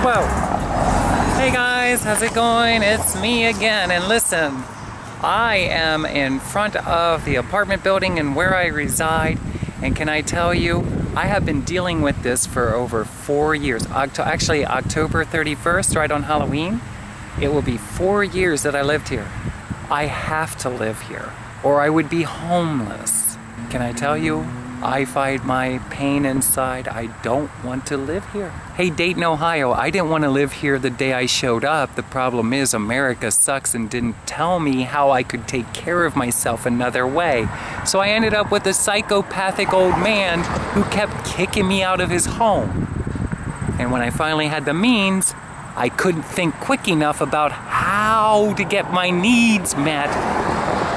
Whoa. Hey guys, how's it going? It's me again, and listen, I am in front of the apartment building and where I reside, and can I tell you, I have been dealing with this for over 4 years. Actually, October 31st, right on Halloween, it will be 4 years that I lived here. I have to live here, or I would be homeless. Can I tell you, I fight my pain inside. I don't want to live here. Hey, Dayton, Ohio, I didn't want to live here the day I showed up. The problem is America sucks and didn't tell me how I could take care of myself another way. So I ended up with a psychopathic old man who kept kicking me out of his home. And when I finally had the means, I couldn't think quick enough about how to get my needs met.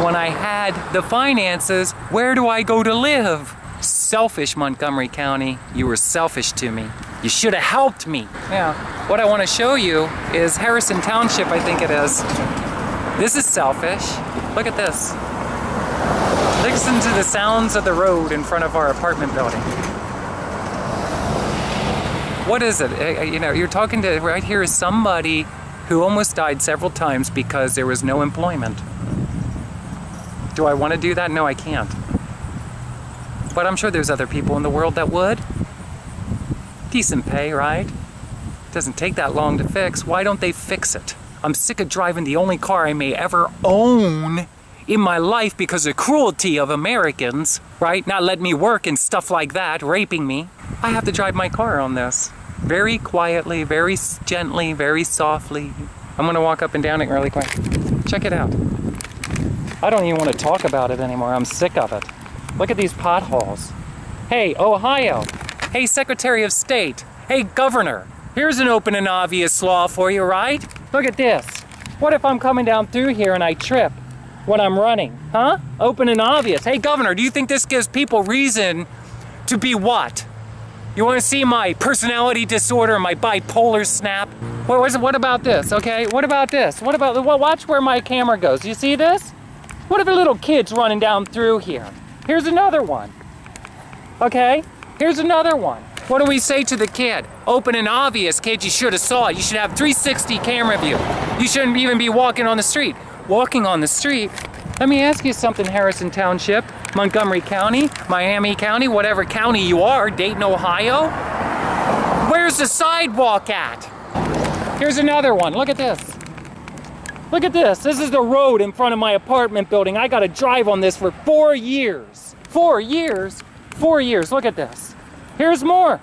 When I had the finances, where do I go to live? Selfish, Montgomery County. You were selfish to me. You should have helped me. Yeah. What I want to show you is Harrison Township, I think it is. This is selfish. Look at this. Listen to the sounds of the road in front of our apartment building. What is it? You know, you're talking to, right here is somebody who almost died several times because there was no employment. Do I want to do that? No, I can't. But I'm sure there's other people in the world that would. Decent pay, right? Doesn't take that long to fix. Why don't they fix it? I'm sick of driving the only car I may ever own in my life because of cruelty of Americans, right? Not letting me work and stuff like that, raping me. I have to drive my car on this. Very quietly, very gently, very softly. I'm gonna walk up and down it really quick. Check it out. I don't even want to talk about it anymore. I'm sick of it. Look at these potholes. Hey, Ohio. Hey, Secretary of State. Hey, Governor. Here's an open and obvious law for you, right? Look at this. What if I'm coming down through here and I trip when I'm running? Huh? Open and obvious. Hey, Governor, do you think this gives people reason to be what? You want to see my personality disorder, my bipolar snap? What about this, okay? What about this? What about, well, watch where my camera goes. You see this? What if a little kid's running down through here? Here's another one. Okay? Here's another one. What do we say to the kid? Open and obvious, kid, you should have saw it. You should have 360 camera view. You shouldn't even be walking on the street. Walking on the street? Let me ask you something, Harrison Township, Montgomery County, Miami County, whatever county you are, Dayton, Ohio. Where's the sidewalk at? Here's another one. Look at this. Look at this. This is the road in front of my apartment building. I got to drive on this for 4 years. 4 years? 4 years. Look at this. Here's more.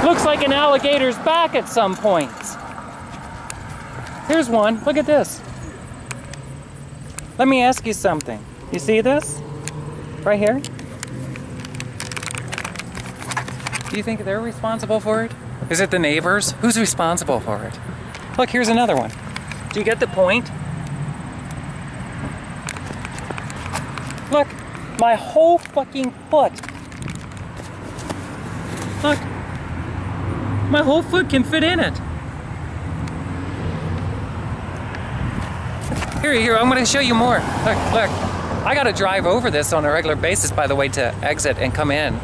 Looks like an alligator's back at some points. Here's one. Look at this. Let me ask you something. You see this? Right here? Do you think they're responsible for it? Is it the neighbors? Who's responsible for it? Look, here's another one. Do you get the point? Look, my whole fucking foot. Look, my whole foot can fit in it. Here, I'm gonna show you more. Look, I gotta drive over this on a regular basis, by the way, to exit and come in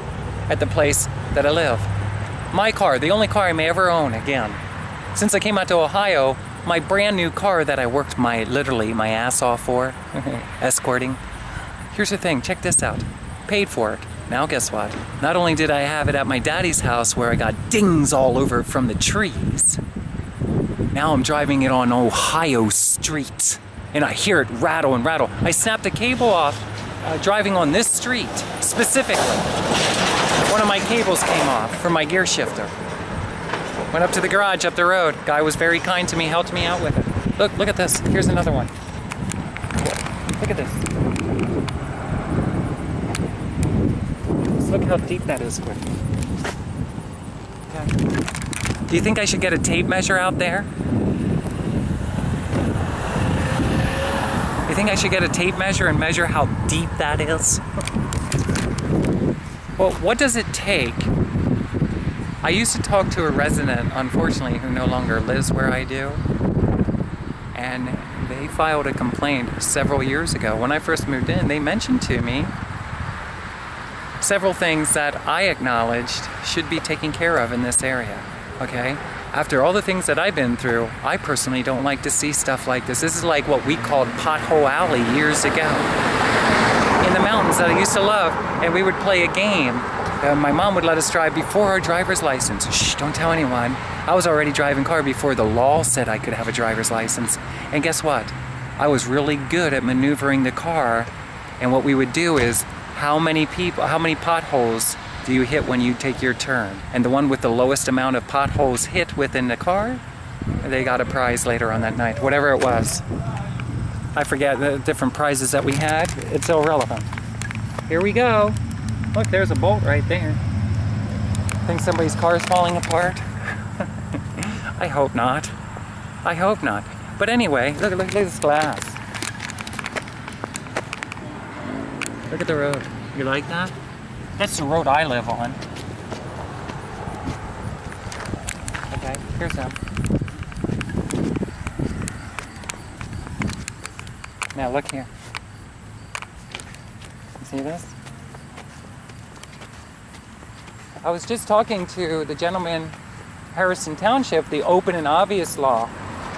at the place that I live. My car, the only car I may ever own again. Since I came out to Ohio, my brand new car that I worked literally my ass off for, escorting. Here's the thing, check this out. Paid for it. Now guess what? Not only did I have it at my daddy's house where I got dings all over it from the trees, now I'm driving it on Ohio streets and I hear it rattle and rattle. I snapped a cable off driving on this street specifically. One of my cables came off from my gear shifter. Went up to the garage up the road. Guy was very kind to me, helped me out with it. Look at this. Here's another one. Look at this. Just look how deep that is quick. Okay. Do you think I should get a tape measure out there? You think I should get a tape measure and measure how deep that is? Well, what does it take? I used to talk to a resident, unfortunately, who no longer lives where I do, and they filed a complaint several years ago. When I first moved in, they mentioned to me several things that I acknowledged should be taken care of in this area, okay? after all the things that I've been through, I personally don't like to see stuff like this. This is like what we called Pothole Alley years ago. In the mountains that I used to love, and we would play a game. My mom would let us drive before our driver's license. Shh, don't tell anyone. I was already driving car before the law said I could have a driver's license. And guess what? I was really good at maneuvering the car. And what we would do is, how many potholes do you hit when you take your turn? And the one with the lowest amount of potholes hit within the car, they got a prize later on that night, whatever it was. I forget the different prizes that we had. It's irrelevant. Here we go. Look, there's a bolt right there. Think somebody's car is falling apart? I hope not. I hope not. But anyway, look at this glass. Look at the road. You like that? That's the road I live on. Okay, here's some. Now look here. You see this? I was just talking to the gentleman, Harrison Township, the open and obvious law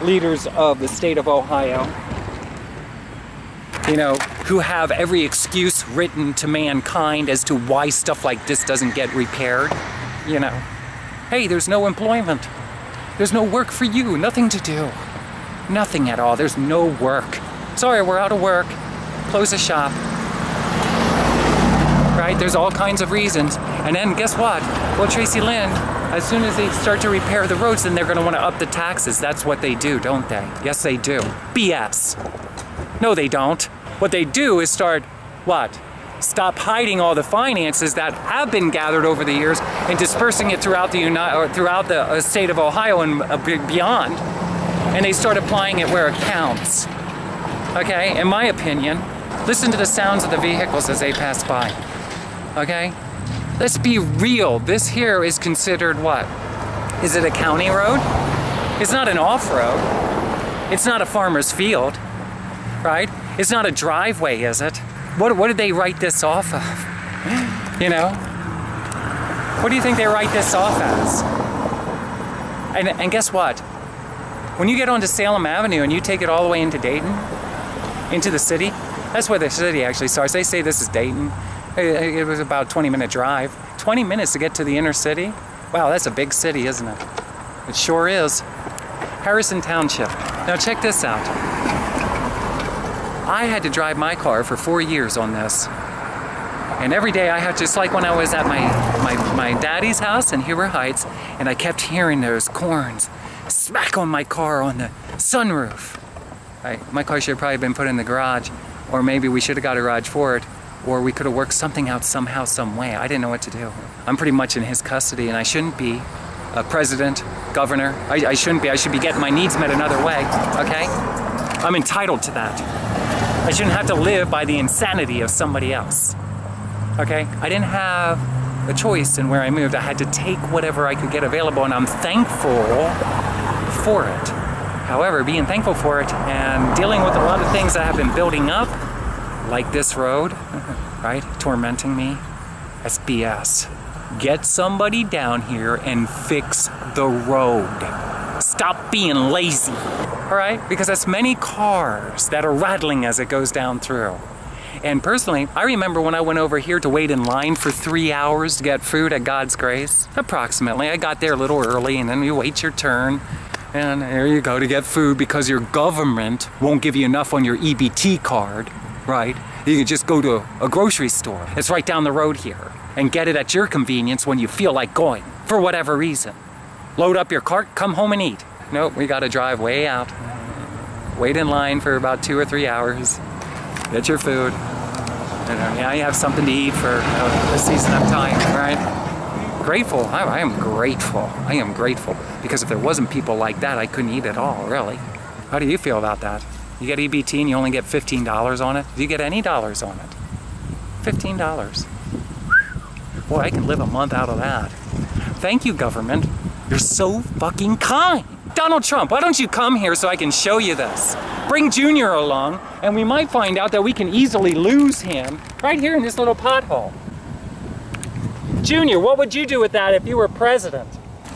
leaders of the state of Ohio, you know, who have every excuse written to mankind as to why stuff like this doesn't get repaired. You know, hey, there's no employment. There's no work for you, nothing to do. Nothing at all, there's no work. Sorry, we're out of work. Close the shop. Right, there's all kinds of reasons. And then guess what? Well, Tracilyn, as soon as they start to repair the roads, then they're gonna wanna up the taxes. That's what they do, don't they? Yes, they do. BS. No, they don't. What they do is start, what? Stop hiding all the finances that have been gathered over the years and dispersing it throughout the state of Ohio and beyond. And they start applying it where it counts. Okay, in my opinion, listen to the sounds of the vehicles as they pass by. Okay? Let's be real. This here is considered what? Is it a county road? It's not an off-road. It's not a farmer's field, right? It's not a driveway, is it? What did they write this off of? You know? What do you think they write this off as? And guess what? When you get onto Salem Avenue and you take it all the way into Dayton, into the city, that's where the city actually starts. They say this is Dayton. It was about a 20-minute drive. 20 minutes to get to the inner city? Wow, that's a big city, isn't it? It sure is. Harrison Township. Now check this out. I had to drive my car for 4 years on this. And every day I had, just like when I was at my daddy's house in Huber Heights, and I kept hearing those corns smack on my car on the sunroof. My car should have probably been put in the garage, or maybe we should have got a garage for it, or we could have worked something out somehow, some way. I didn't know what to do. I'm pretty much in his custody, and I shouldn't be a president, governor. I shouldn't be. I should be getting my needs met another way, okay? I'm entitled to that. I shouldn't have to live by the insanity of somebody else, okay? I didn't have a choice in where I moved. I had to take whatever I could get available, and I'm thankful for it. However, being thankful for it and dealing with a lot of things that have been building up, like this road, right, tormenting me, that's BS. Get somebody down here and fix the road. Stop being lazy, all right? Because that's many cars that are rattling as it goes down through. And personally, I remember when I went over here to wait in line for 3 hours to get food at God's Grace, approximately. I got there a little early, and then you wait your turn, and there you go to get food because your government won't give you enough on your EBT card, right? You can just go to a grocery store. It's right down the road here, and get it at your convenience when you feel like going, for whatever reason. Load up your cart, come home and eat. Nope, we gotta drive way out. Wait in line for about 2 or 3 hours. Get your food. And now you have something to eat for the season of time, right? Grateful, I am grateful. I am grateful. Because if there wasn't people like that, I couldn't eat at all, really. How do you feel about that? You get EBT and you only get $15 on it? Do you get any dollars on it? $15. Boy, I can live a month out of that. Thank you, government. You're so fucking kind. Donald Trump, why don't you come here so I can show you this? Bring Junior along, and we might find out that we can easily lose him right here in this little pothole. Junior, what would you do with that if you were president?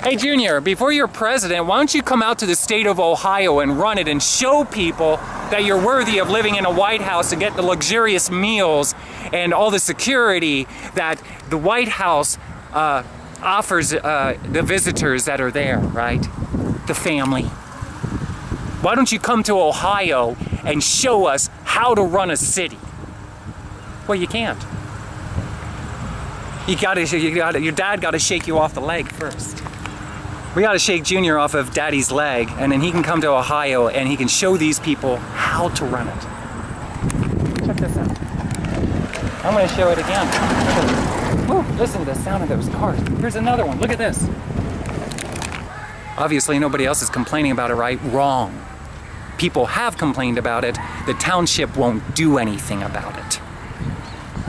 Hey Junior, before you're president, why don't you come out to the state of Ohio and run it and show people that you're worthy of living in a White House and get the luxurious meals and all the security that the White House offers the visitors that are there, right? The family. Why don't you come to Ohio and show us how to run a city? Well, you can't. Your dad gotta shake you off the leg first. We gotta shake Junior off of Daddy's leg, and then he can come to Ohio and he can show these people how to run it. Check this out. I'm gonna show it again. Woo, listen to the sound of those cars. Here's another one, look at this. Obviously nobody else is complaining about it, right? Wrong. People have complained about it. The township won't do anything about it.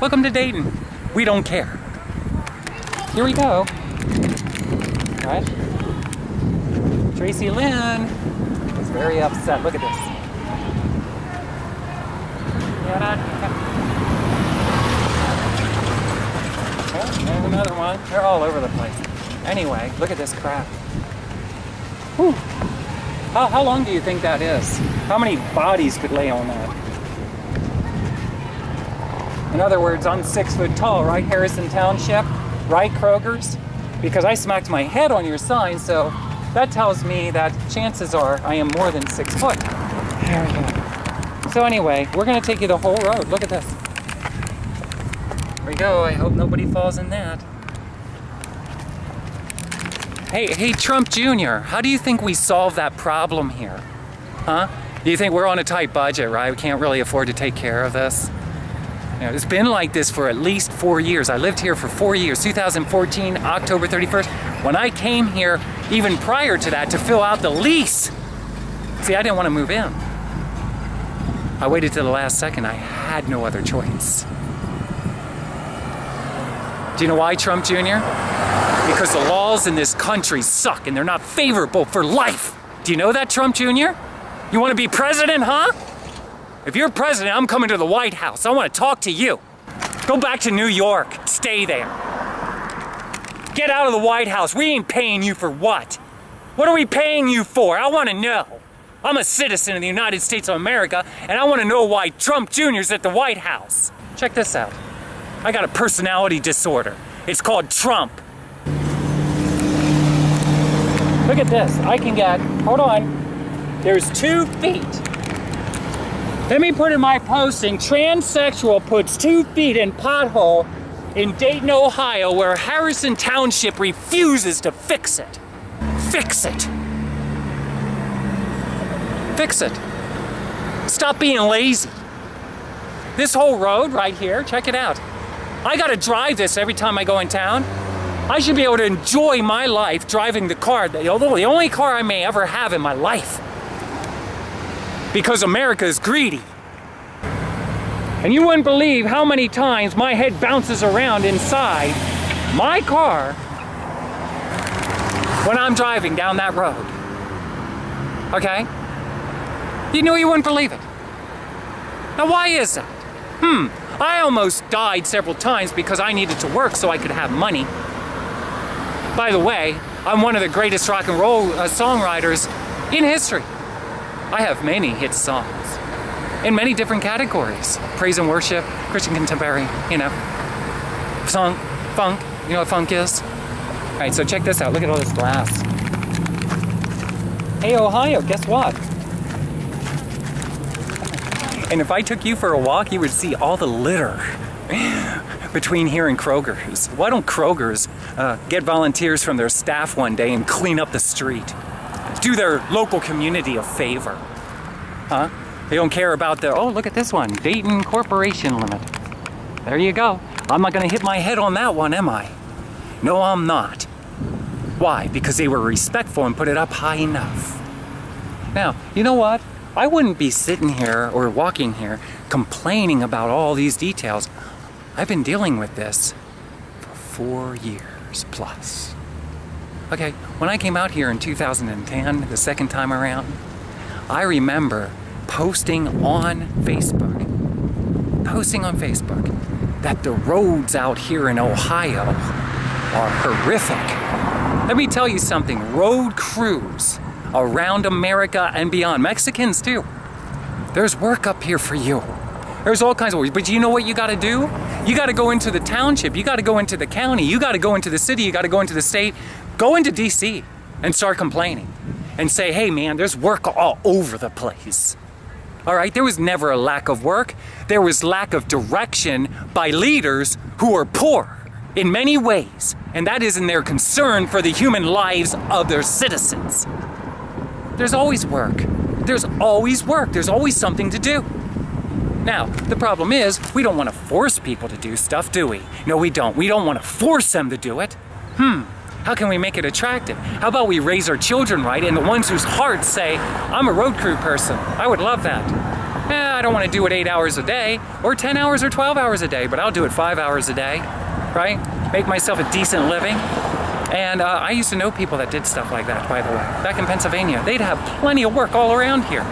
Welcome to Dayton. We don't care. Here we go. Right? Tracilyn is very upset. Look at this. Oh, there's another one. They're all over the place. Anyway, look at this crap. Whew. How long do you think that is? How many bodies could lay on that? In other words, I'm 6 foot tall, right, Harrison Township? Right, Kroger's? Because I smacked my head on your sign, so that tells me that chances are I am more than 6 foot. There we go. So anyway, we're gonna take you the whole road. Look at this. There we go. I hope nobody falls in that. Hey, Trump Jr., how do you think we solve that problem here? Huh? Do you think we're on a tight budget, right? We can't really afford to take care of this? You know, it's been like this for at least 4 years. I lived here for 4 years, 2014, October 31st. When I came here, even prior to that, to fill out the lease. See, I didn't want to move in. I waited till the last second. I had no other choice. Do you know why, Trump Jr.? Because the laws in this country suck and they're not favorable for life. Do you know that, Trump Jr.? You want to be president, huh? If you're president, I'm coming to the White House. I want to talk to you. Go back to New York. Stay there. Get out of the White House. We ain't paying you for what? What are we paying you for? I want to know. I'm a citizen of the United States of America, and I want to know why Trump Jr.'s at the White House. Check this out. I got a personality disorder. It's called Trump. Look at this. I can get, hold on, there's 2 feet. Let me put in my posting, transsexual puts 2 feet in pothole in Dayton, Ohio, where Harrison Township refuses to fix it. Fix it. Fix it. Stop being lazy. This whole road right here, check it out. I gotta drive this every time I go in town. I should be able to enjoy my life driving the car, the only car I may ever have in my life. Because America is greedy. And you wouldn't believe how many times my head bounces around inside my car when I'm driving down that road. Okay? You wouldn't believe it. Now why is that? I almost died several times because I needed to work so I could have money. By the way, I'm one of the greatest rock and roll songwriters in history. I have many hit songs in many different categories. Praise and worship, Christian contemporary, Song, funk, you know what funk is? All right, so check this out. Look at all this glass. Hey, Ohio, guess what? And if I took you for a walk, you would see all the litter between here and Kroger's. Why don't Kroger's get volunteers from their staff one day and clean up the street? Do their local community a favor. Huh? They don't care about the, oh, look at this one, Dayton Corporation Limit. There you go. I'm not gonna hit my head on that one, am I? No, I'm not. Why? Because they were respectful and put it up high enough. Now, you know what? I wouldn't be sitting here or walking here complaining about all these details. I've been dealing with this for 4 years plus. Okay, when I came out here in 2010, the second time around, I remember posting on Facebook that the roads out here in Ohio are horrific. Let me tell you something, road crews around America and beyond, Mexicans too, there's work up here for you. There's all kinds of work, but you know what you gotta do? You gotta go into the township, you gotta go into the county, you gotta go into the city, you gotta go into the state, go into DC and start complaining and say, hey man, there's work all over the place. All right, there was never a lack of work. There was lack of direction by leaders who are poor in many ways, and that is in their concern for the human lives of their citizens. There's always work. There's always work. There's always something to do. Now, the problem is, we don't want to force people to do stuff, do we? No, we don't. We don't want to force them to do it. How can we make it attractive? How about we raise our children right, and the ones whose hearts say, I'm a road crew person. I would love that. I don't want to do it 8 hours a day, or 10 hours or 12 hours a day, but I'll do it 5 hours a day, right? Make myself a decent living. And I used to know people that did stuff like that, by the way. Back in Pennsylvania, they'd have plenty of work all around here.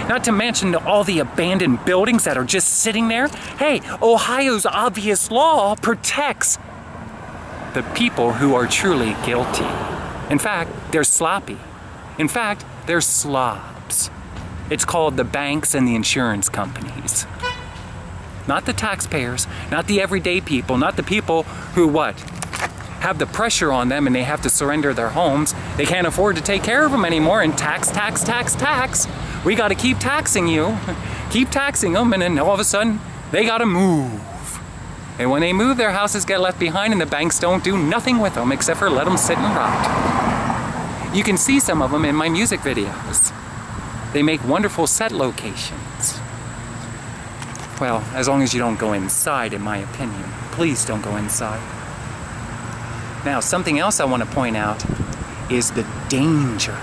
Not to mention all the abandoned buildings that are just sitting there. Hey, Ohio's obvious law protects the people who are truly guilty. In fact, they're sloppy. In fact, they're slobs. It's called the banks and the insurance companies. Not the taxpayers, not the everyday people, not the people who what? Have the pressure on them and they have to surrender their homes. They can't afford to take care of them anymore, and tax. We gotta keep taxing you. Keep taxing them, and then all of a sudden, they gotta move. And when they move, their houses get left behind and the banks don't do nothing with them except for let them sit and rot. You can see some of them in my music videos. They make wonderful set locations. Well, as long as you don't go inside, in my opinion. Please don't go inside. Now, something else I want to point out is the danger.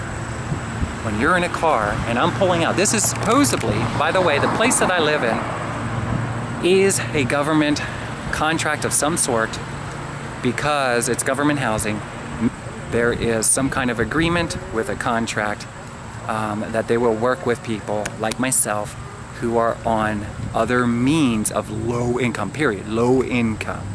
When you're in a car and I'm pulling out, this is supposedly, by the way, the place that I live in is a government contract of some sort because it's government housing. There is some kind of agreement with a contract that they will work with people like myself who are on other means of low income, period. Low income.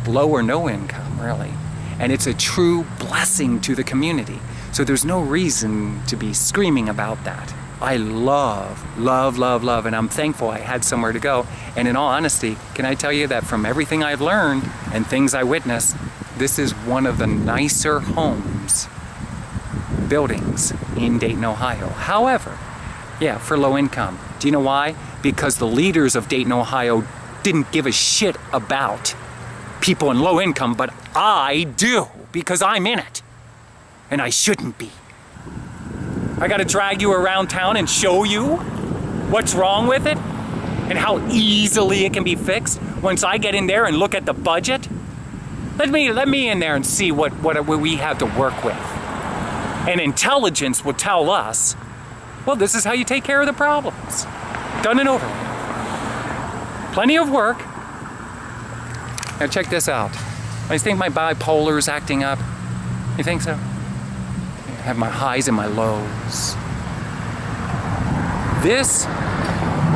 Low or no income, really. And it's a true blessing to the community. So there's no reason to be screaming about that. I love, and I'm thankful I had somewhere to go. And in all honesty, can I tell you that from everything I've learned and things I witnessed, this is one of the nicer homes, buildings in Dayton, Ohio. However, yeah, for low income. Do you know why? Because the leaders of Dayton, Ohio didn't give a shit about people in low income, but I do, because I'm in it. And I shouldn't be. I gotta drag you around town and show you what's wrong with it and how easily it can be fixed once I get in there and look at the budget. Let me in there and see what we have to work with. And intelligence will tell us, well, this is how you take care of the problems. Done and over with. Plenty of work. Now check this out. I think my bipolar is acting up. You think so? I have my highs and my lows. This,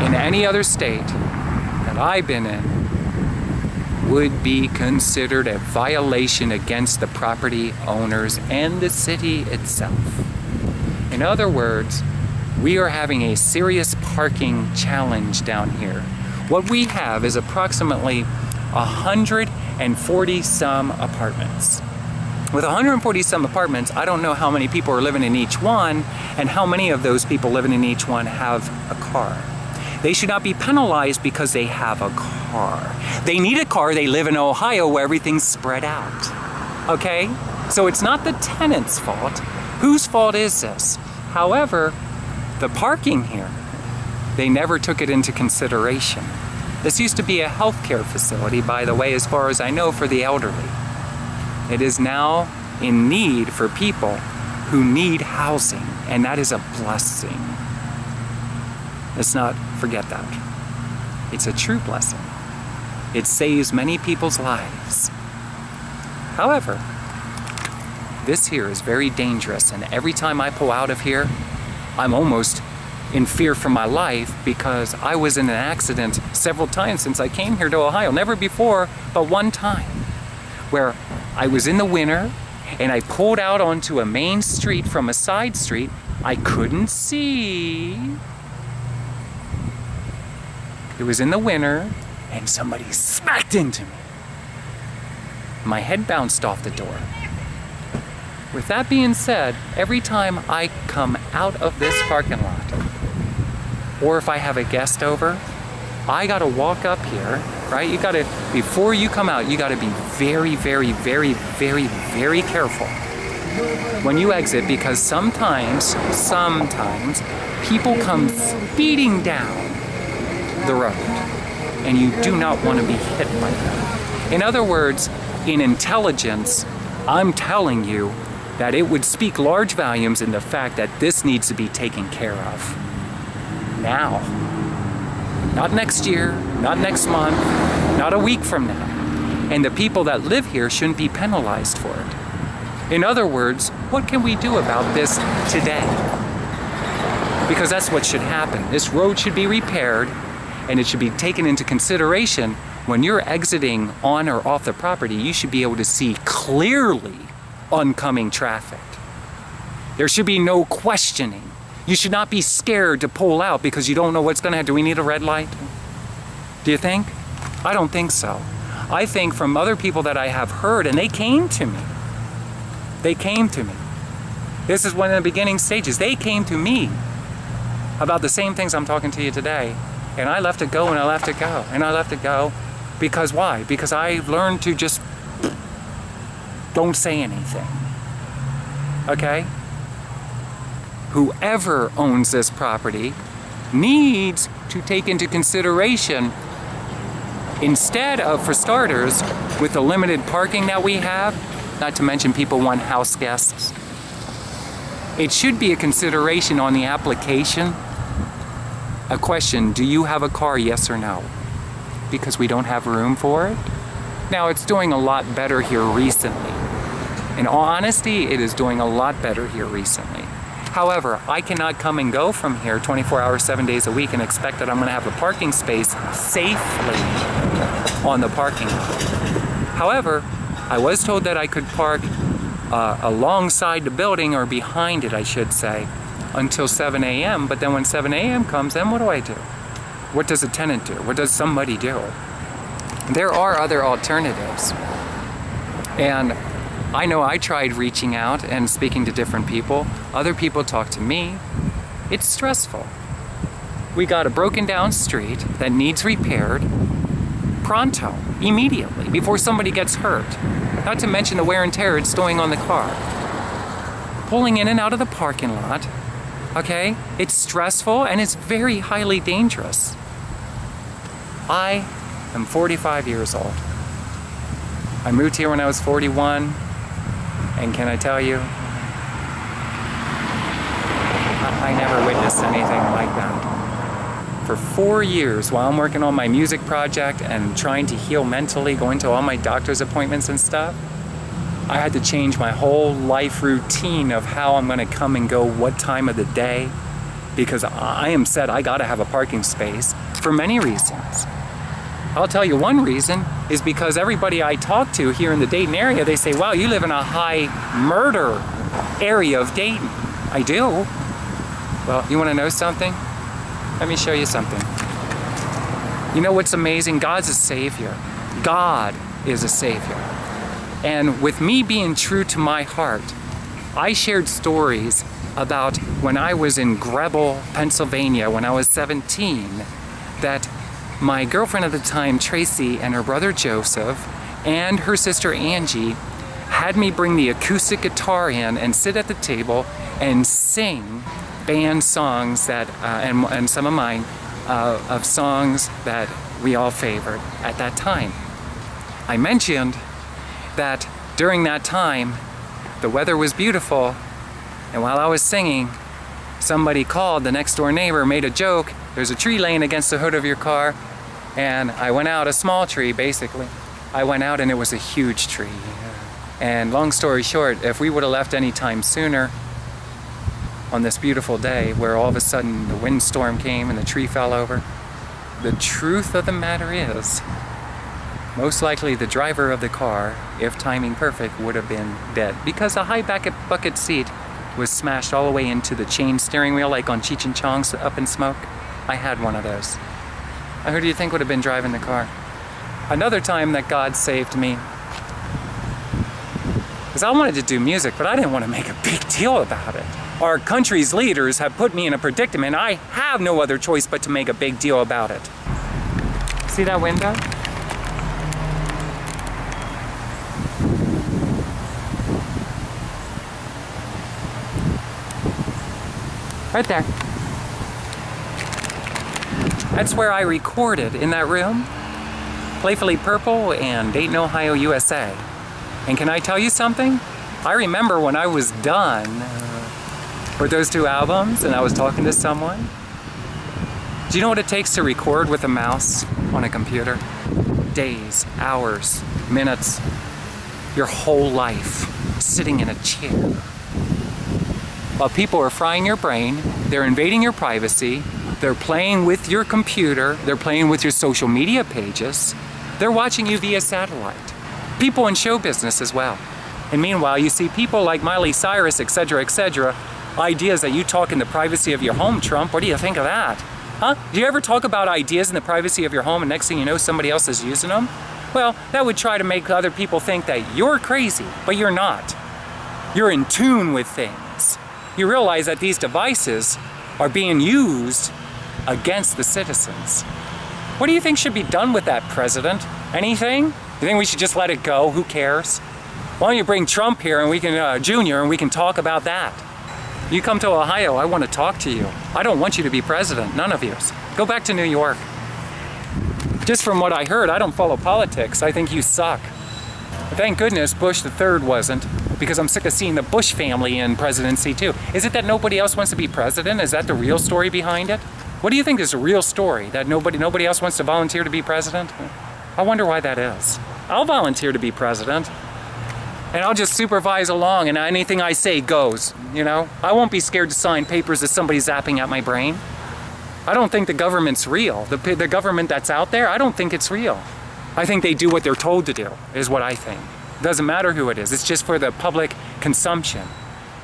in any other state that I've been in, would be considered a violation against the property owners and the city itself. In other words, we are having a serious parking challenge down here. What we have is approximately 140 some apartments. With 140 some apartments, I don't know how many people are living in each one and how many of those people living in each one have a car. They should not be penalized because they have a car. They need a car. They live in Ohio where everything's spread out. Okay? So it's not the tenant's fault. Whose fault is this? However, the parking here, they never took it into consideration. This used to be a healthcare facility, by the way, as far as I know, for the elderly. It is now in need for people who need housing, and that is a blessing. Let's not forget that. It's a true blessing. It saves many people's lives. However, this here is very dangerous, and every time I pull out of here, I'm almost in fear for my life because I was in an accident several times since I came here to Ohio. Never before, but one time, where I was in the winter and I pulled out onto a main street from a side street. I couldn't see. It was in the winter, and somebody smacked into me. My head bounced off the door. With that being said, every time I come out of this parking lot, or if I have a guest over, I gotta walk up here, right? You gotta, before you come out, you gotta be very, very, very, very, very careful when you exit, because sometimes people come speeding down the road, and you do not want to be hit by that. In other words, in intelligence, I'm telling you that it would speak large volumes in the fact that this needs to be taken care of now. Not next year, not next month, not a week from now. And the people that live here shouldn't be penalized for it. In other words, what can we do about this today? Because that's what should happen. This road should be repaired, and it should be taken into consideration when you're exiting on or off the property. You should be able to see clearly oncoming traffic. There should be no questioning. You should not be scared to pull out because you don't know what's going to happen. Do we need a red light? Do you think? I don't think so. I think from other people that I have heard, and they came to me. They came to me. This is one of the beginning stages. They came to me about the same things I'm talking to you today. And I left it go, and I left it go, and I left it go. Because why? Because I learned to just don't say anything. Okay? Whoever owns this property needs to take into consideration, instead of, for starters, with the limited parking that we have, not to mention people want house guests, it should be a consideration on the application, a question, do you have a car, yes or no? Because we don't have room for it. Now, it's doing a lot better here recently. In all honesty, it is doing a lot better here recently. However, I cannot come and go from here 24 hours, 7 days a week and expect that I'm gonna have a parking space safely on the parking lot. However, I was told that I could park alongside the building, or behind it, I should say, until 7 a.m. But then when 7 a.m. comes, then what do I do? What does a tenant do? What does somebody do? There are other alternatives. And I know I tried reaching out and speaking to different people. Other people talk to me. It's stressful. We got a broken down street that needs repaired pronto, immediately, before somebody gets hurt. Not to mention the wear and tear it's doing on the car. Pulling in and out of the parking lot, okay? It's stressful and it's very highly dangerous. I am 45 years old. I moved here when I was 41, and can I tell you, I never witnessed anything like that. For 4 years, while I'm working on my music project and trying to heal mentally, going to all my doctor's appointments and stuff, I had to change my whole life routine of how I'm gonna come and go, what time of the day, because I am set, I gotta have a parking space for many reasons. I'll tell you one reason is because everybody I talk to here in the Dayton area, they say, wow, you live in a high murder area of Dayton. I do. Well, you wanna know something? Let me show you something. You know what's amazing? God's a savior. God is a savior. And with me being true to my heart, I shared stories about when I was in Greville, Pennsylvania, when I was 17, that my girlfriend at the time, Tracy, and her brother Joseph, and her sister Angie, had me bring the acoustic guitar in and sit at the table and sing band songs that, and some of mine, of songs that we all favored at that time. I mentioned that during that time, the weather was beautiful, and while I was singing, somebody called, the next door neighbor made a joke, there's a tree laying against the hood of your car, and I went out, a small tree basically. I went out and it was a huge tree. And long story short, if we would have left any time sooner on this beautiful day where all of a sudden the windstorm came and the tree fell over, the truth of the matter is, most likely the driver of the car, if timing perfect, would have been dead because the high bucket seat was smashed all the way into the chain steering wheel like on Cheech and Chong's Up in Smoke. I had one of those. Who do you think would have been driving the car? Another time that God saved me, because I wanted to do music, but I didn't want to make a big deal about it. Our country's leaders have put me in a predicament. I have no other choice but to make a big deal about it. See that window? Right there. That's where I recorded, in that room. Playfully Purple and Dayton, Ohio, USA. And can I tell you something? I remember when I was done with those two albums and I was talking to someone. Do you know what it takes to record with a mouse on a computer? Days, hours, minutes, your whole life sitting in a chair. While people are frying your brain, they're invading your privacy, they're playing with your computer, they're playing with your social media pages, they're watching you via satellite. People in show business as well. And meanwhile, you see people like Miley Cyrus, etc., ideas that you talk in the privacy of your home, Trump. What do you think of that? Huh? Do you ever talk about ideas in the privacy of your home and next thing you know, somebody else is using them? Well, that would try to make other people think that you're crazy, but you're not. You're in tune with things. You realize that these devices are being used against the citizens. What do you think should be done with that, President? Anything? You think we should just let it go? Who cares? Why don't you bring Trump here and we can, Junior, and we can talk about that? You come to Ohio, I want to talk to you. I don't want you to be president, none of you. Go back to New York. Just from what I heard, I don't follow politics. I think you suck. Thank goodness Bush III wasn't, because I'm sick of seeing the Bush family in presidency too. Is it that nobody else wants to be president? Is that the real story behind it? What do you think is the real story? That nobody else wants to volunteer to be president? I wonder why that is. I'll volunteer to be president. And I'll just supervise along and anything I say goes, you know? I won't be scared to sign papers if somebody's zapping at my brain. I don't think the government's real. The government that's out there, I don't think it's real. I think they do what they're told to do, is what I think. It doesn't matter who it is. It's just for the public consumption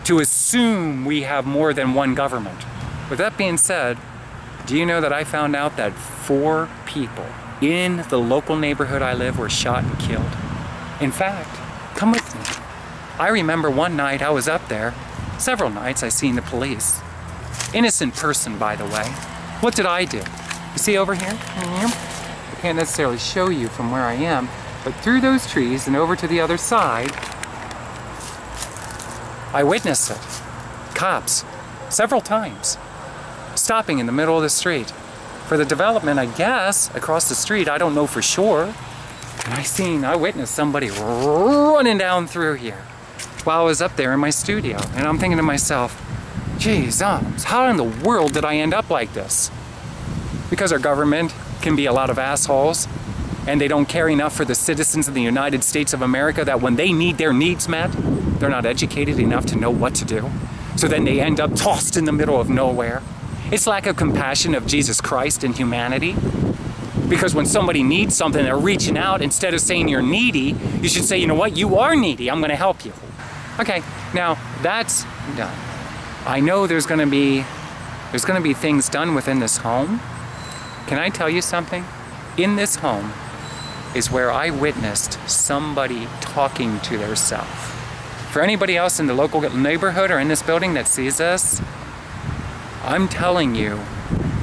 to assume we have more than one government. With that being said, do you know that I found out that 4 people in the local neighborhood I live were shot and killed? In fact, come with me. I remember one night I was up there. Several nights I seen the police. Innocent person, by the way. What did I do? You see over here? I can't necessarily show you from where I am, but through those trees and over to the other side, I witnessed it. Cops, several times, stopping in the middle of the street. For the development, I guess, across the street, I don't know for sure. And I witnessed somebody running down through here while I was up there in my studio. And I'm thinking to myself, geez, how in the world did I end up like this? Because our government can be a lot of assholes and they don't care enough for the citizens of the United States of America that when they need their needs met, they're not educated enough to know what to do. So then they end up tossed in the middle of nowhere. It's lack of compassion of Jesus Christ and humanity. Because when somebody needs something, they're reaching out. Instead of saying you're needy, you should say, you know what, you are needy. I'm going to help you. Okay, now that's done. I know there's going to be things done within this home. Can I tell you something? In this home is where I witnessed somebody talking to their self. For anybody else in the local neighborhood or in this building that sees this, I'm telling you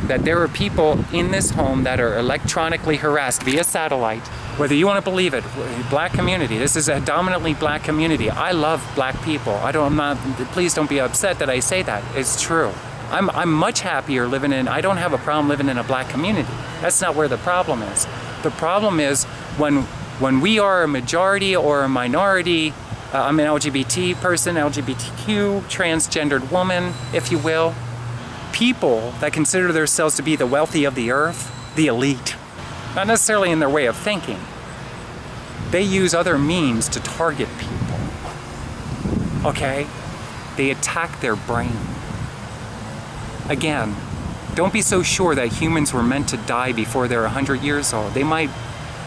that there are people in this home that are electronically harassed via satellite. Whether you want to believe it, black community, this is a dominantly black community. I love black people. Please don't be upset that I say that. It's true. I'm much happier living in, I don't have a problem living in a black community. That's not where the problem is. The problem is when we are a majority or a minority, I'm an LGBT person, LGBTQ, transgendered woman, if you will, people that consider themselves to be the wealthy of the earth, the elite, not necessarily in their way of thinking, they use other means to target people, okay? They attack their brain. Again, don't be so sure that humans were meant to die before they're 100 years old. They might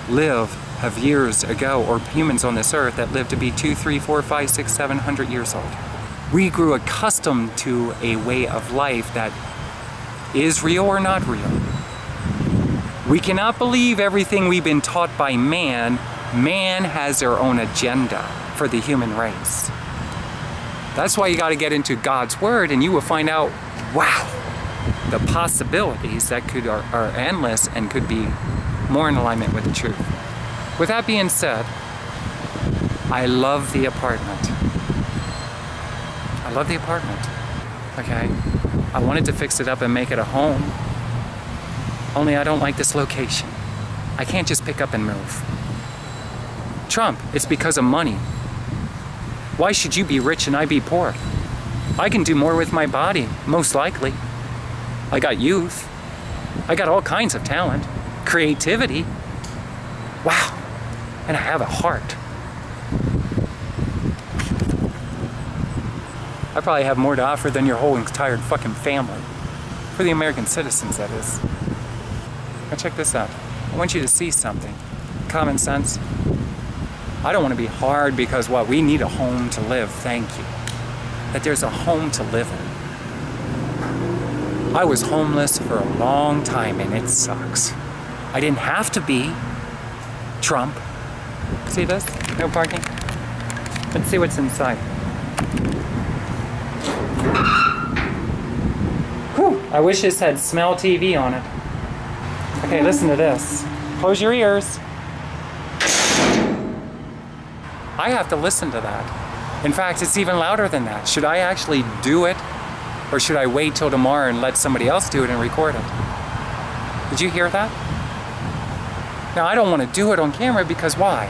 live of years ago, or humans on this earth that lived to be 2, 3, 4, 5, 6, 700 years old. We grew accustomed to a way of life that is real or not real. We cannot believe everything we've been taught by man. Man has their own agenda for the human race. That's why you got to get into God's Word, and you will find out, wow, the possibilities that are endless and could be more in alignment with the truth. With that being said, I love the apartment. I love the apartment. Okay? I wanted to fix it up and make it a home. Only I don't like this location. I can't just pick up and move. Trump, it's because of money. Why should you be rich and I be poor? I can do more with my body, most likely. I got youth. I got all kinds of talent. Creativity. Wow. And I have a heart. I probably have more to offer than your whole entire fucking family. For the American citizens, that is. Now check this out. I want you to see something. Common sense. I don't want to be hard because, what, we need a home to live, thank you. That there's a home to live in. I was homeless for a long time and it sucks. I didn't have to be. Trump. See this? No parking? Let's see what's inside. Whew, I wish this had smell TV on it. Okay, listen to this. Close your ears. I have to listen to that. In fact, it's even louder than that. Should I actually do it? Or should I wait till tomorrow and let somebody else do it and record it? Did you hear that? Now, I don't want to do it on camera because why?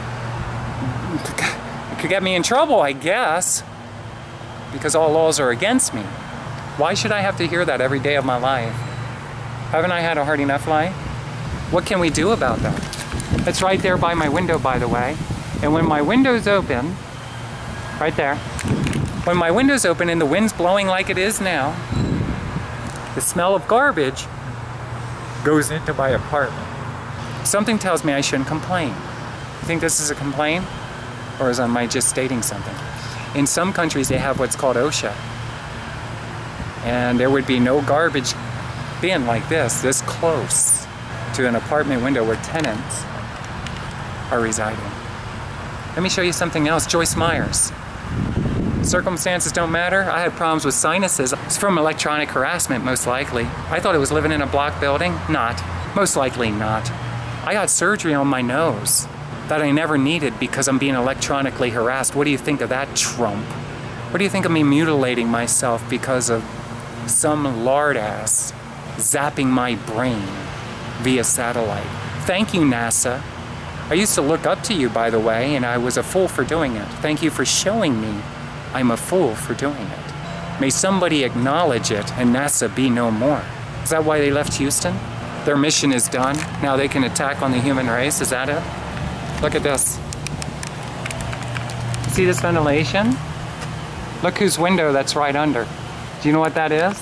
It could get me in trouble, I guess. Because all laws are against me. Why should I have to hear that every day of my life? Haven't I had a hard enough life? What can we do about that? It's right there by my window, by the way. And when my window's open, right there, when my window's open and the wind's blowing like it is now, the smell of garbage goes into my apartment. Something tells me I shouldn't complain. You think this is a complaint? Or am I just stating something? In some countries, they have what's called OSHA. And there would be no garbage bin like this close to an apartment window where tenants are residing. Let me show you something else. Joyce Myers. Circumstances don't matter. I had problems with sinuses. It's from electronic harassment, most likely. I thought it was living in a block building. Not. Most likely not. I got surgery on my nose that I never needed because I'm being electronically harassed. What do you think of that, Trump? What do you think of me mutilating myself because of some lard ass zapping my brain via satellite? Thank you, NASA. I used to look up to you, by the way, and I was a fool for doing it. Thank you for showing me I'm a fool for doing it. May somebody acknowledge it and NASA be no more. Is that why they left Houston? Their mission is done. Now they can attack on the human race. Is that it? Look at this. See this ventilation? Look whose window that's right under. Do you know what that is?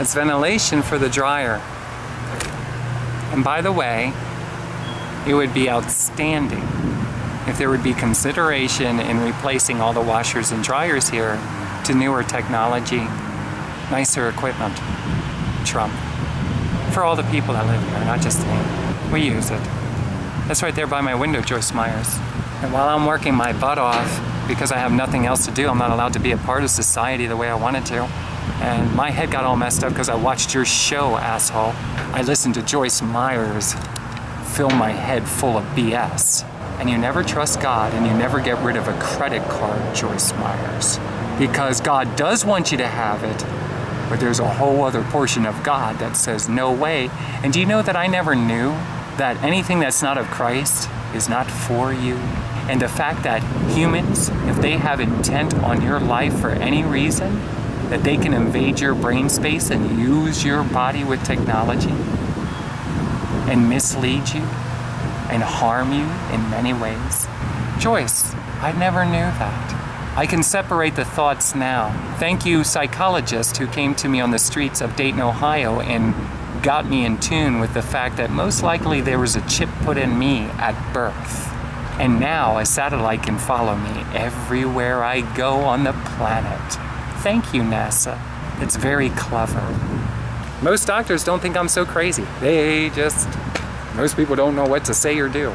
It's ventilation for the dryer. And by the way, it would be outstanding if there would be consideration in replacing all the washers and dryers here to newer technology, nicer equipment. Trump. For all the people that live here, not just me. We use it. That's right there by my window, Joyce Myers. And while I'm working my butt off, because I have nothing else to do, I'm not allowed to be a part of society the way I wanted to. And my head got all messed up because I watched your show, asshole. I listened to Joyce Myers fill my head full of BS. And you never trust God, and you never get rid of a credit card, Joyce Myers. Because God does want you to have it, but there's a whole other portion of God that says no way. And do you know that I never knew that anything that's not of Christ is not for you? And the fact that humans, if they have intent on your life for any reason, that they can invade your brain space and use your body with technology and mislead you and harm you in many ways. Joyce, I never knew that. I can separate the thoughts now. Thank you, psychologist who came to me on the streets of Dayton, Ohio and got me in tune with the fact that most likely there was a chip put in me at birth. And now a satellite can follow me everywhere I go on the planet. Thank you, NASA. It's very clever. Most doctors don't think I'm so crazy. Most people don't know what to say or do.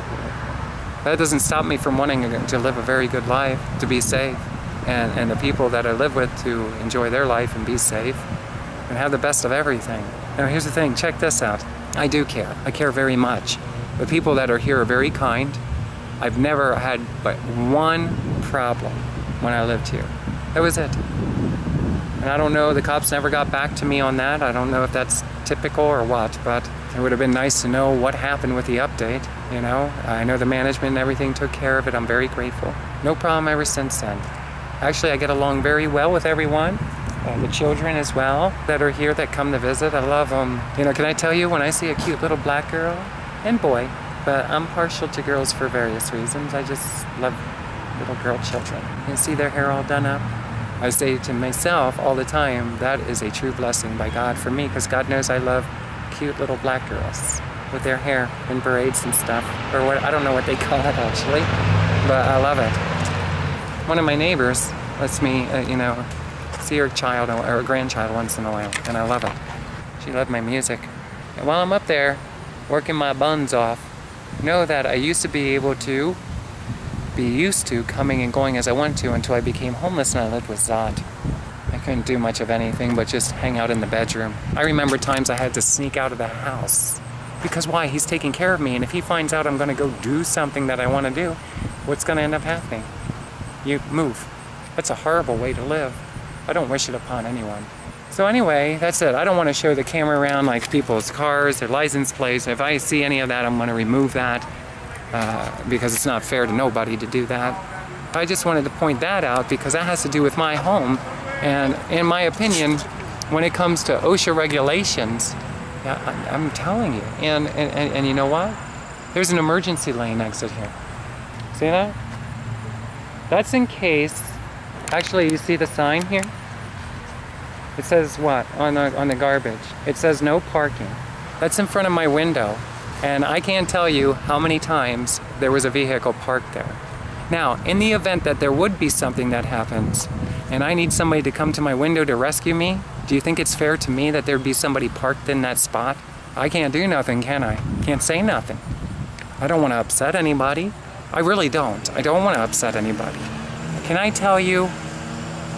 That doesn't stop me from wanting to live a very good life, to be safe, and the people that I live with to enjoy their life and be safe and have the best of everything. Now here's the thing, check this out. I do care. I care very much. The people that are here are very kind. I've never had but one problem when I lived here. That was it. And I don't know, the cops never got back to me on that. I don't know if that's typical or what, but it would have been nice to know what happened with the update, you know. I know the management and everything took care of it. I'm very grateful. No problem ever since then. Actually, I get along very well with everyone. The children as well that are here that come to visit. I love them. You know, can I tell you, when I see a cute little black girl and boy, but I'm partial to girls for various reasons. I just love little girl children. You see their hair all done up? I say to myself all the time, that is a true blessing by God for me, because God knows I love cute little black girls with their hair in braids and stuff, or what, I don't know what they call it actually, but I love it. One of my neighbors lets me, you know, see her child or her grandchild once in a while, and I love it. She loved my music. And while I'm up there working my buns off, know that I used to be able to be used to coming and going as I wanted to until I became homeless and I lived with Zod. I couldn't do much of anything but just hang out in the bedroom. I remember times I had to sneak out of the house. Because why? He's taking care of me, and if he finds out I'm gonna go do something that I wanna do, what's gonna end up happening? You move. That's a horrible way to live. I don't wish it upon anyone. So anyway, that's it. I don't want to show the camera around like people's cars, their license plates. If I see any of that, I'm going to remove that because it's not fair to nobody to do that. I just wanted to point that out because that has to do with my home. And in my opinion, when it comes to OSHA regulations, yeah, I'm telling you. And you know what? There's an emergency lane exit here. See that? That's in case. Actually, you see the sign here? It says what on the garbage? It says no parking. That's in front of my window, and I can't tell you how many times there was a vehicle parked there. Now, in the event that there would be something that happens, and I need somebody to come to my window to rescue me, do you think it's fair to me that there'd be somebody parked in that spot? I can't do nothing, can I? Can't say nothing. I don't want to upset anybody. I really don't. I don't want to upset anybody. Can I tell you,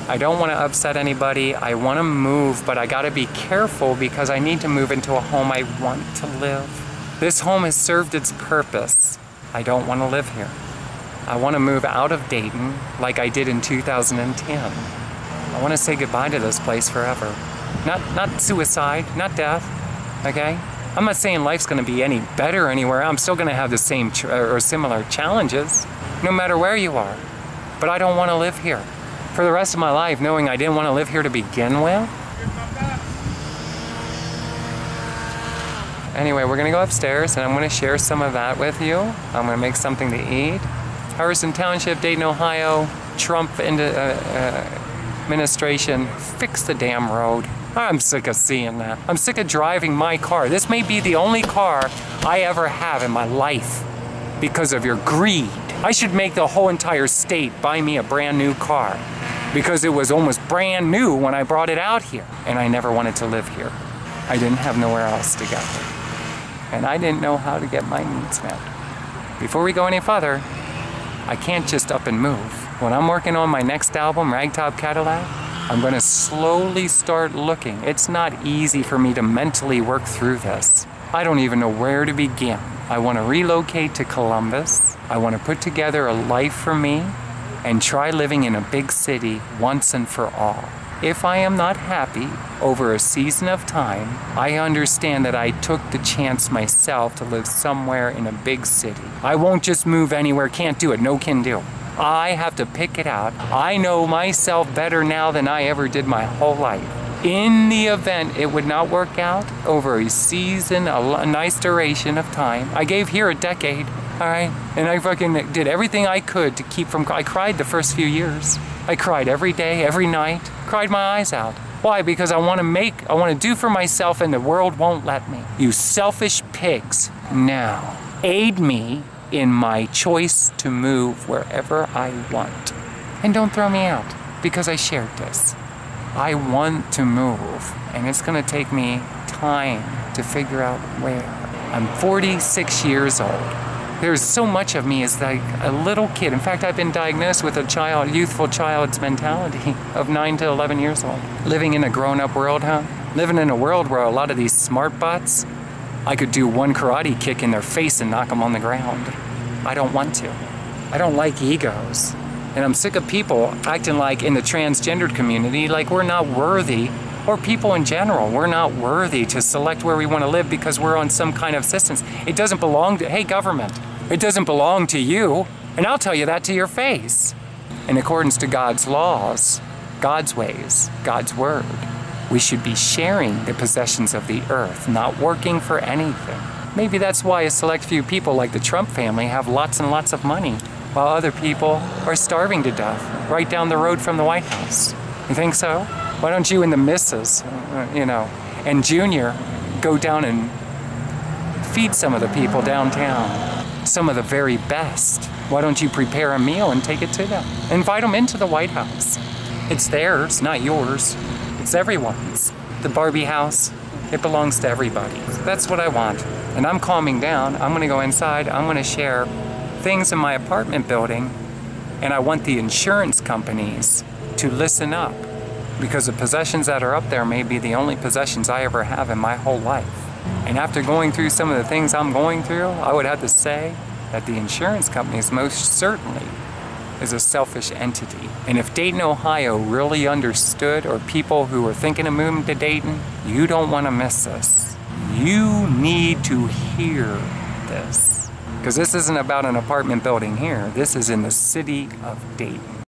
I don't want to upset anybody. I want to move, but I got to be careful because I need to move into a home I want to live. This home has served its purpose. I don't want to live here. I want to move out of Dayton like I did in 2010. I want to say goodbye to this place forever. Not suicide, not death, okay? I'm not saying life's going to be any better anywhere. I'm still going to have the same or similar challenges, no matter where you are. But I don't want to live here for the rest of my life, knowing I didn't want to live here to begin with. Anyway, we're going to go upstairs, and I'm going to share some of that with you. I'm going to make something to eat. Harrison Township, Dayton, Ohio. Trump administration, fix the damn road. I'm sick of seeing that. I'm sick of driving my car. This may be the only car I ever have in my life because of your greed. I should make the whole entire state buy me a brand new car because it was almost brand new when I brought it out here, and I never wanted to live here. I didn't have nowhere else to go, and I didn't know how to get my needs met. Before we go any further, I can't just up and move. When I'm working on my next album, Ragtop Cadillac, I'm going to slowly start looking. It's not easy for me to mentally work through this. I don't even know where to begin. I want to relocate to Columbus. I want to put together a life for me and try living in a big city once and for all. If I am not happy over a season of time, I understand that I took the chance myself to live somewhere in a big city. I won't just move anywhere, can't do it, no can do. I have to pick it out. I know myself better now than I ever did my whole life. In the event it would not work out over a season, a nice duration of time, I gave here a decade, all right? And I fucking did everything I could to keep from, I cried the first few years. I cried every day, every night, cried my eyes out. Why? Because I want to do for myself and the world won't let me. You selfish pigs. Now, aid me in my choice to move wherever I want. And don't throw me out because I shared this. I want to move, and it's going to take me time to figure out where. I'm 46 years old. There's so much of me as like a little kid. In fact, I've been diagnosed with a youthful child's mentality of 9 to 11 years old. Living in a grown-up world, huh? Living in a world where a lot of these smart butts, I could do one karate kick in their face and knock them on the ground. I don't want to. I don't like egos. And I'm sick of people acting like in the transgendered community, like we're not worthy, or people in general, we're not worthy to select where we want to live because we're on some kind of assistance. It doesn't belong to, hey government, it doesn't belong to you. And I'll tell you that to your face. In accordance to God's laws, God's ways, God's word, we should be sharing the possessions of the earth, not working for anything. Maybe that's why a select few people like the Trump family have lots and lots of money, while other people are starving to death right down the road from the White House. You think so? Why don't you and the missus, and Junior go down and feed some of the people downtown, some of the very best? Why don't you prepare a meal and take it to them? Invite them into the White House. It's theirs, not yours. It's everyone's. The Barbie house, it belongs to everybody. That's what I want. And I'm calming down. I'm gonna go inside. I'm gonna share things in my apartment building, and I want the insurance companies to listen up, because the possessions that are up there may be the only possessions I ever have in my whole life. And after going through some of the things I'm going through, I would have to say that the insurance companies most certainly is a selfish entity. And if Dayton, Ohio really understood, or people who are thinking of moving to Dayton, you don't want to miss this. You need to hear this. Because this isn't about an apartment building here. This is in the city of Dayton.